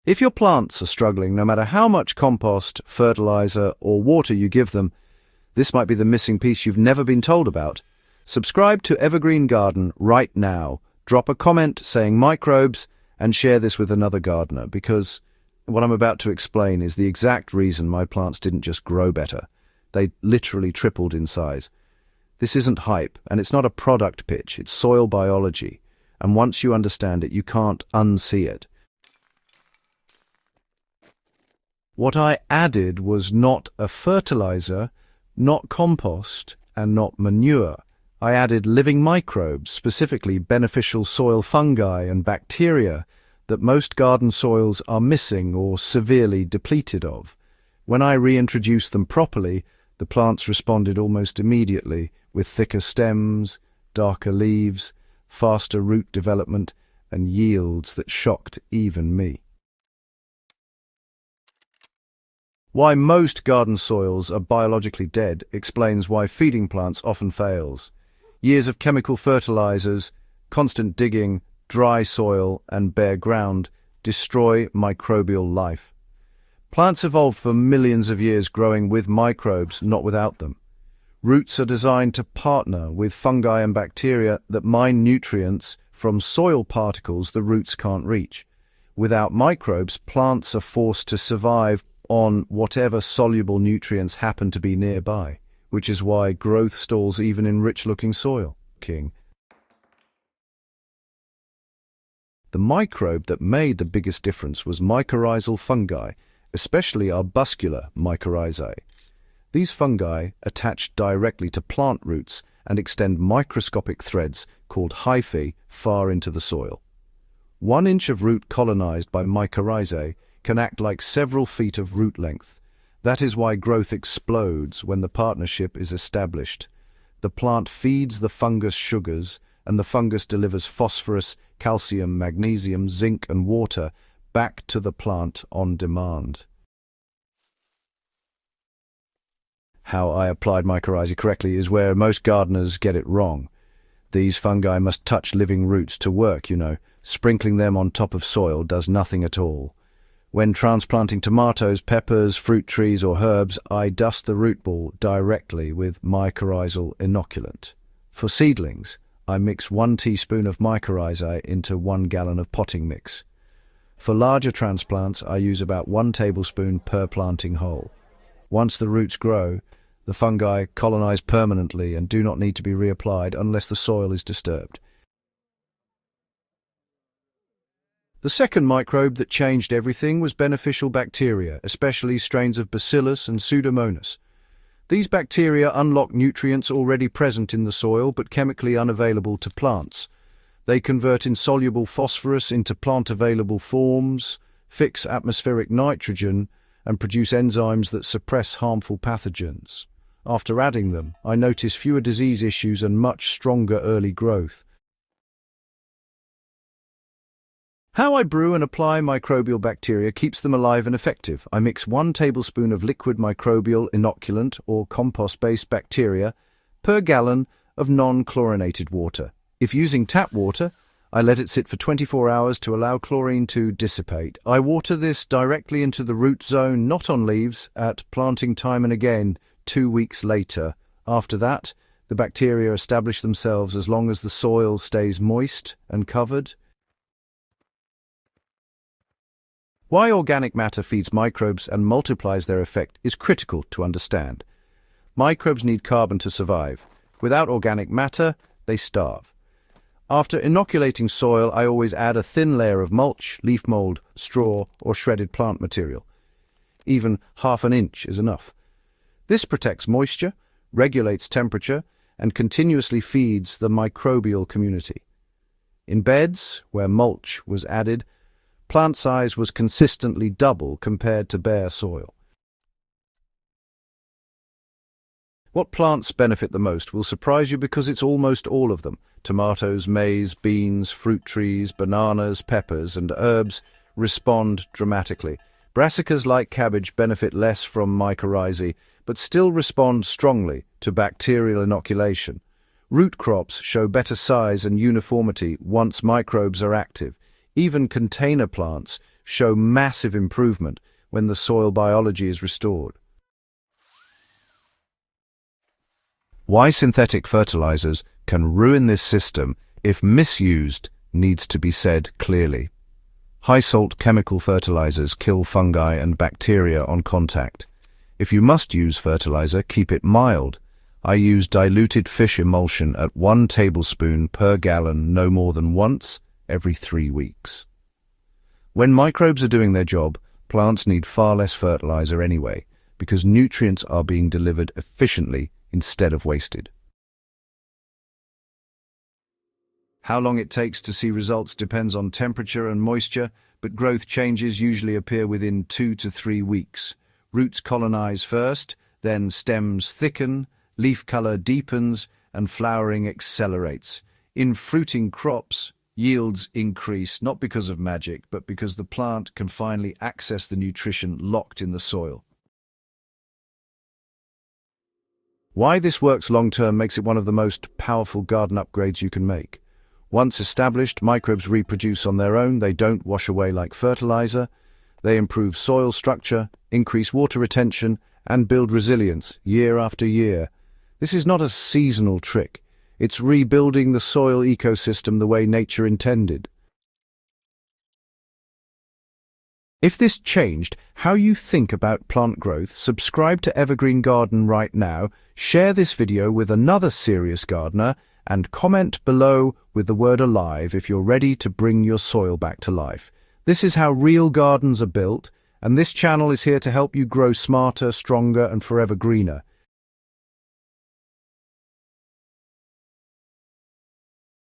If your plants are struggling, no matter how much compost, fertilizer, or water you give them, this might be the missing piece you've never been told about. Subscribe to Evergreen Garden right now. Drop a comment saying microbes and share this with another gardener, because what I'm about to explain is the exact reason my plants didn't just grow better. They literally tripled in size. This isn't hype, and it's not a product pitch. It's soil biology. And once you understand it, you can't unsee it. What I added was not a fertilizer, not compost, and not manure. I added living microbes, specifically beneficial soil fungi and bacteria that most garden soils are missing or severely depleted of. When I reintroduced them properly, the plants responded almost immediately with thicker stems, darker leaves, faster root development, and yields that shocked even me. Why most garden soils are biologically dead explains why feeding plants often fails. Years of chemical fertilizers, constant digging, dry soil, and bare ground destroy microbial life. Plants evolved for millions of years growing with microbes, not without them. Roots are designed to partner with fungi and bacteria that mine nutrients from soil particles the roots can't reach. Without microbes, plants are forced to survive on whatever soluble nutrients happen to be nearby, which is why growth stalls even in rich-looking soil. The microbe that made the biggest difference was mycorrhizal fungi, especially arbuscular mycorrhizae. These fungi attach directly to plant roots and extend microscopic threads called hyphae far into the soil. 1 inch of root colonized by mycorrhizae can act like several feet of root length. That is why growth explodes when the partnership is established. The plant feeds the fungus sugars, and the fungus delivers phosphorus, calcium, magnesium, zinc, and water back to the plant on demand. How I applied mycorrhizae correctly is where most gardeners get it wrong. These fungi must touch living roots to work, Sprinkling them on top of soil does nothing at all. When transplanting tomatoes, peppers, fruit trees, or herbs, I dust the root ball directly with mycorrhizal inoculant. For seedlings, I mix 1 teaspoon of mycorrhizae into 1 gallon of potting mix. For larger transplants, I use about 1 tablespoon per planting hole. Once the roots grow, the fungi colonize permanently and do not need to be reapplied unless the soil is disturbed. The second microbe that changed everything was beneficial bacteria, especially strains of Bacillus and Pseudomonas. These bacteria unlock nutrients already present in the soil but chemically unavailable to plants. They convert insoluble phosphorus into plant-available forms, fix atmospheric nitrogen, and produce enzymes that suppress harmful pathogens. After adding them, I notice fewer disease issues and much stronger early growth. How I brew and apply microbial bacteria keeps them alive and effective. I mix 1 tablespoon of liquid microbial inoculant or compost-based bacteria per gallon of non-chlorinated water. If using tap water, I let it sit for 24 hours to allow chlorine to dissipate. I water this directly into the root zone, not on leaves, at planting time, and again 2 weeks later. After that, the bacteria establish themselves as long as the soil stays moist and covered. Why organic matter feeds microbes and multiplies their effect is critical to understand. Microbes need carbon to survive. Without organic matter, they starve. After inoculating soil, I always add a thin layer of mulch, leaf mold, straw, or shredded plant material. Even ½ an inch is enough. This protects moisture, regulates temperature, and continuously feeds the microbial community. In beds, where mulch was added, plant size was consistently double compared to bare soil. What plants benefit the most will surprise you because it's almost all of them. Tomatoes, maize, beans, fruit trees, bananas, peppers, and herbs respond dramatically. Brassicas like cabbage benefit less from mycorrhizae, but still respond strongly to bacterial inoculation. Root crops show better size and uniformity once microbes are active. Even container plants show massive improvement when the soil biology is restored. Why synthetic fertilizers can ruin this system if misused needs to be said clearly. High-salt chemical fertilizers kill fungi and bacteria on contact. If you must use fertilizer, keep it mild. I use diluted fish emulsion at 1 tablespoon per gallon no more than once every 3 weeks. When microbes are doing their job, plants need far less fertilizer anyway, because nutrients are being delivered efficiently instead of wasted. How long it takes to see results depends on temperature and moisture, but growth changes usually appear within 2 to 3 weeks. Roots colonize first, then stems thicken, leaf color deepens, and flowering accelerates. In fruiting crops, yields increase not because of magic, but because the plant can finally access the nutrition locked in the soil. Why this works long-term makes it one of the most powerful garden upgrades you can make. Once established, microbes reproduce on their own. They don't wash away like fertilizer. They improve soil structure, increase water retention, and build resilience year after year. This is not a seasonal trick. It's rebuilding the soil ecosystem the way nature intended. If this changed how you think about plant growth, subscribe to Evergreen Garden right now, share this video with another serious gardener, and comment below with the word alive if you're ready to bring your soil back to life. This is how real gardens are built, and this channel is here to help you grow smarter, stronger, and forever greener.